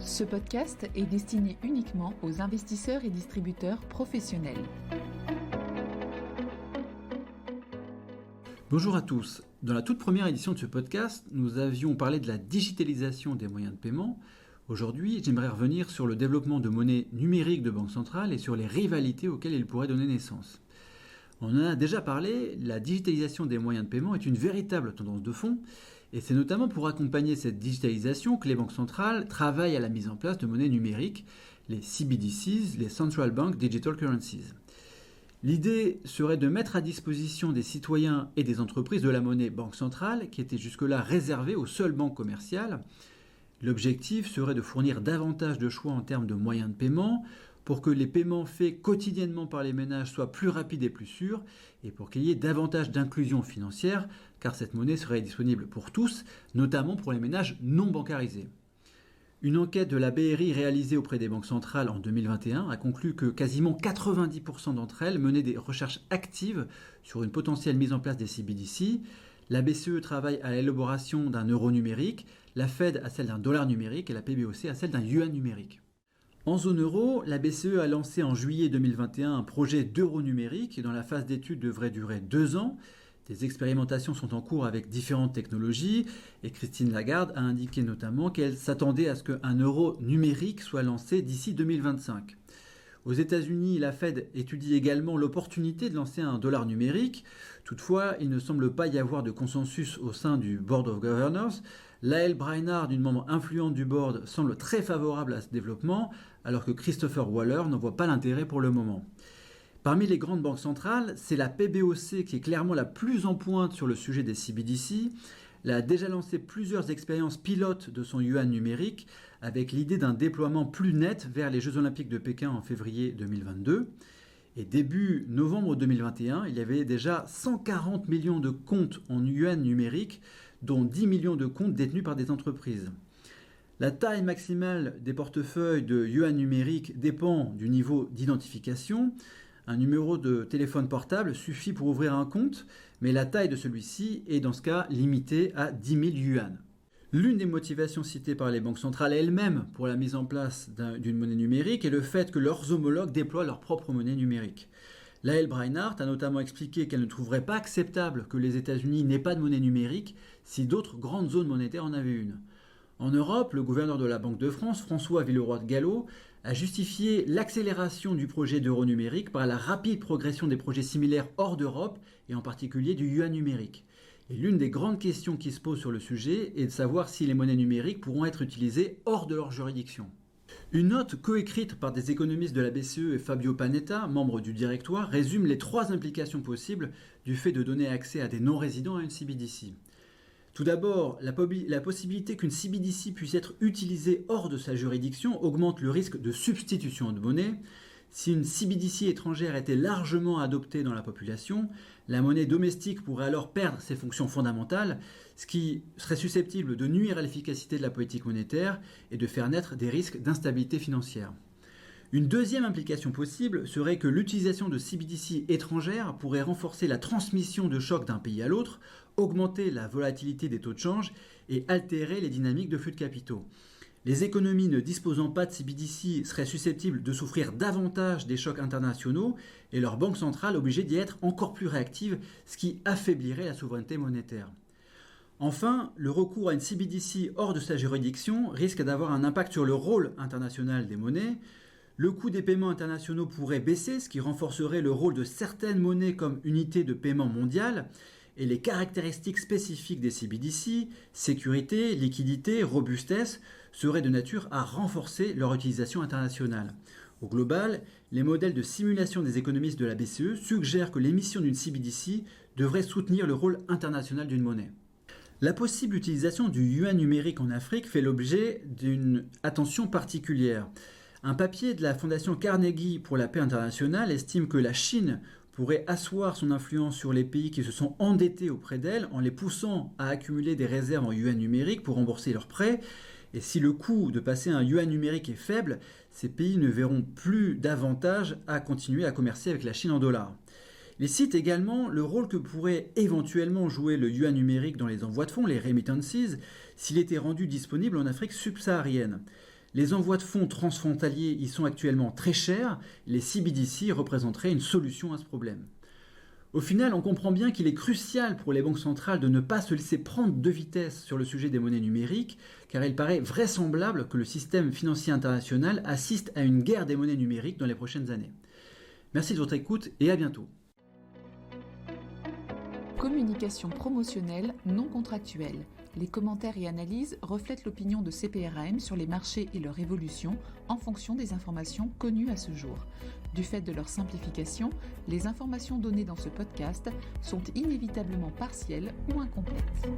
Ce podcast est destiné uniquement aux investisseurs et distributeurs professionnels. Bonjour à tous. Dans la toute première édition de ce podcast, nous avions parlé de la digitalisation des moyens de paiement. Aujourd'hui, j'aimerais revenir sur le développement de monnaies numériques de banque centrale et sur les rivalités auxquelles il pourrait donner naissance. On en a déjà parlé, la digitalisation des moyens de paiement est une véritable tendance de fond, et c'est notamment pour accompagner cette digitalisation que les banques centrales travaillent à la mise en place de monnaies numériques, les CBDCs, les Central Bank Digital Currencies. L'idée serait de mettre à disposition des citoyens et des entreprises de la monnaie banque centrale, qui était jusque-là réservée aux seules banques commerciales. L'objectif serait de fournir davantage de choix en termes de moyens de paiement, pour que les paiements faits quotidiennement par les ménages soient plus rapides et plus sûrs, et pour qu'il y ait davantage d'inclusion financière, car cette monnaie serait disponible pour tous, notamment pour les ménages non bancarisés. Une enquête de la BRI réalisée auprès des banques centrales en 2021 a conclu que quasiment 90% d'entre elles menaient des recherches actives sur une potentielle mise en place des CBDC. La BCE travaille à l'élaboration d'un euro numérique, la Fed à celle d'un dollar numérique et la PBOC à celle d'un yuan numérique. En zone euro, la BCE a lancé en juillet 2021 un projet d'euro numérique qui, dans la phase d'étude, devrait durer 2 ans. Des expérimentations sont en cours avec différentes technologies et Christine Lagarde a indiqué notamment qu'elle s'attendait à ce qu'un euro numérique soit lancé d'ici 2025. Aux États-Unis, la Fed étudie également l'opportunité de lancer un dollar numérique. Toutefois, il ne semble pas y avoir de consensus au sein du Board of Governors. Lael Brainard, une membre influente du board, semble très favorable à ce développement, alors que Christopher Waller n'en voit pas l'intérêt pour le moment. Parmi les grandes banques centrales, c'est la PBOC qui est clairement la plus en pointe sur le sujet des CBDC. Elle a déjà lancé plusieurs expériences pilotes de son yuan numérique, avec l'idée d'un déploiement plus net vers les Jeux Olympiques de Pékin en février 2022. Et début novembre 2021, il y avait déjà 140 millions de comptes en yuan numérique, dont 10 millions de comptes détenus par des entreprises. La taille maximale des portefeuilles de yuan numérique dépend du niveau d'identification. Un numéro de téléphone portable suffit pour ouvrir un compte, mais la taille de celui-ci est dans ce cas limitée à 10 000 yuan. L'une des motivations citées par les banques centrales elles-mêmes pour la mise en place d'une monnaie numérique est le fait que leurs homologues déploient leur propre monnaie numérique. Lael Brainard a notamment expliqué qu'elle ne trouverait pas acceptable que les États-Unis n'aient pas de monnaie numérique si d'autres grandes zones monétaires en avaient une. En Europe, le gouverneur de la Banque de France, François Villeroy de Galhau, a justifié l'accélération du projet d'euro numérique par la rapide progression des projets similaires hors d'Europe et en particulier du yuan numérique. Et l'une des grandes questions qui se posent sur le sujet est de savoir si les monnaies numériques pourront être utilisées hors de leur juridiction. Une note coécrite par des économistes de la BCE et Fabio Panetta, membre du directoire, résume les 3 implications possibles du fait de donner accès à des non-résidents à une CBDC. Tout d'abord, la possibilité qu'une CBDC puisse être utilisée hors de sa juridiction augmente le risque de substitution de monnaie. Si une CBDC étrangère était largement adoptée dans la population, la monnaie domestique pourrait alors perdre ses fonctions fondamentales, ce qui serait susceptible de nuire à l'efficacité de la politique monétaire et de faire naître des risques d'instabilité financière. Une deuxième implication possible serait que l'utilisation de CBDC étrangères pourrait renforcer la transmission de chocs d'un pays à l'autre, augmenter la volatilité des taux de change et altérer les dynamiques de flux de capitaux. Les économies ne disposant pas de CBDC seraient susceptibles de souffrir davantage des chocs internationaux et leurs banques centrales obligées d'y être encore plus réactives, ce qui affaiblirait la souveraineté monétaire. Enfin, le recours à une CBDC hors de sa juridiction risque d'avoir un impact sur le rôle international des monnaies. Le coût des paiements internationaux pourrait baisser, ce qui renforcerait le rôle de certaines monnaies comme unité de paiement mondiale, et les caractéristiques spécifiques des CBDC, sécurité, liquidité, robustesse, seraient de nature à renforcer leur utilisation internationale. Au global, les modèles de simulation des économistes de la BCE suggèrent que l'émission d'une CBDC devrait soutenir le rôle international d'une monnaie. La possible utilisation du yuan numérique en Afrique fait l'objet d'une attention particulière. Un papier de la Fondation Carnegie pour la paix internationale estime que la Chine pourrait asseoir son influence sur les pays qui se sont endettés auprès d'elle en les poussant à accumuler des réserves en yuan numérique pour rembourser leurs prêts. Et si le coût de passer un yuan numérique est faible, ces pays ne verront plus d'avantage à continuer à commercer avec la Chine en dollars. Il cite également le rôle que pourrait éventuellement jouer le yuan numérique dans les envois de fonds, les remittances, s'il était rendu disponible en Afrique subsaharienne. Les envois de fonds transfrontaliers y sont actuellement très chers. Les CBDC représenteraient une solution à ce problème. Au final, on comprend bien qu'il est crucial pour les banques centrales de ne pas se laisser prendre de vitesse sur le sujet des monnaies numériques, car il paraît vraisemblable que le système financier international assiste à une guerre des monnaies numériques dans les prochaines années. Merci de votre écoute et à bientôt. Communication promotionnelle non contractuelle. Les commentaires et analyses reflètent l'opinion de CPRAM sur les marchés et leur évolution en fonction des informations connues à ce jour. Du fait de leur simplification, les informations données dans ce podcast sont inévitablement partielles ou incomplètes.